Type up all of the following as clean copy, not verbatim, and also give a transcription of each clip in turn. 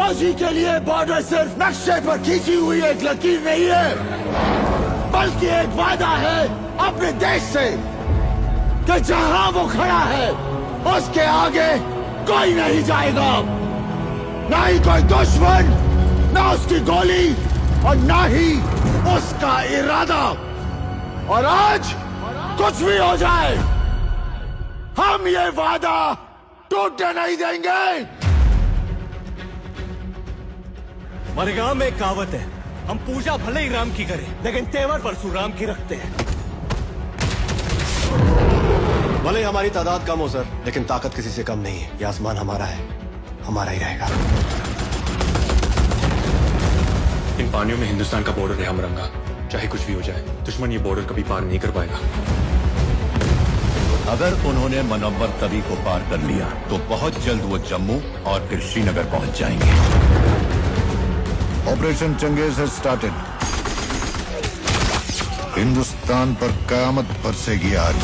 फौजी के लिए बॉर्डर सिर्फ नक्शे पर खींची हुई एक लकीर नहीं है, बल्कि एक वादा है अपने देश से कि जहां वो खड़ा है उसके आगे कोई नहीं जाएगा, ना ही कोई दुश्मन, ना उसकी गोली और ना ही उसका इरादा। और आज कुछ भी हो जाए, हम ये वादा टूटने नहीं देंगे। हमारे गांव में एक कहावत है, हम पूजा भले ही राम की करें लेकिन तेवर परशुराम की रखते हैं। भले ही हमारी तादाद कम हो सर, लेकिन ताकत किसी से कम नहीं है। ये आसमान हमारा है, हमारा ही रहेगा। इन पानियों में हिंदुस्तान का बॉर्डर है हमरंगा। चाहे कुछ भी हो जाए, दुश्मन ये बॉर्डर कभी पार नहीं कर पाएगा। अगर उन्होंने मनव्वर तवी को पार कर लिया तो बहुत जल्द वो जम्मू और फिर श्रीनगर पहुंच जाएंगे। Operation Changez has started. Hindustan पर कयामत बरसेगी आज।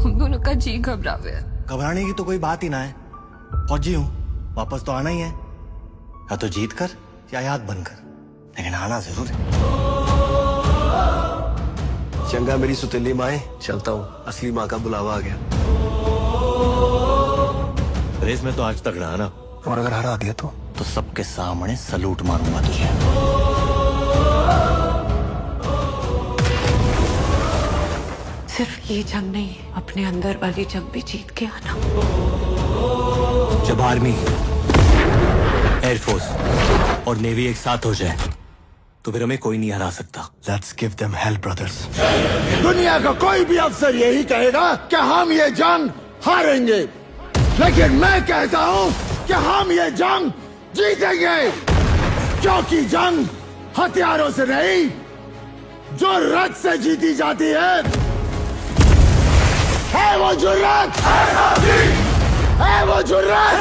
हम दोनों का जी घबरावे है। घबराने की तो कोई बात ही ना है। फौजी हूँ, वापस तो आना ही है, या तो जीत कर या याद बनकर, लेकिन आना जरूर है। चंगा मेरी सुतीली माए, चलता हूँ, असली माँ का बुलावा आ गया। रेस में तो आज तक रहा ना, और अगर हरा दिया तो सबके सामने सलूट मारूंगा तुझे। सिर्फ ये जंग नहीं, अपने अंदर वाली जंग भी जीत के आना। जब आर्मी, एयरफोर्स और नेवी एक साथ हो जाए तो फिर हमें कोई नहीं हरा सकता। Let's give them hello brothers. दुनिया का कोई भी अफसर यही कहेगा कि हम ये जंग हारेंगे, लेकिन मैं कहता हूं कि हम ये जंग जीतेंगे, क्योंकि जंग हथियारों से नहीं, जुर्रत से जीती जाती है वो जुर्रत, है वो जुर्रत,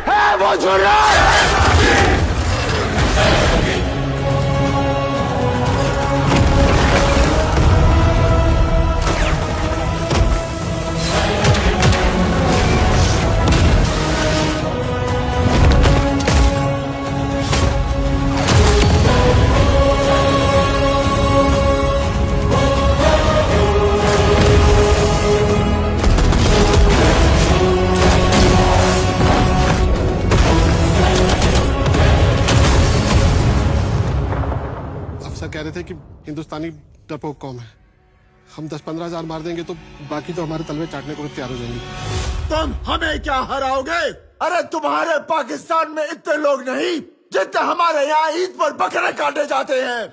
है वो जुर्रत। कह रहे थे कि हिंदुस्तानी डरपोक कौम है, हम 10-15 हजार मार देंगे तो बाकी तो हमारे तलवे चाटने को तैयार हो जाएंगे। तुम हमें क्या हराओगे? अरे तुम्हारे पाकिस्तान में इतने लोग नहीं जितने हमारे यहाँ ईद पर बकरे काटे जाते हैं।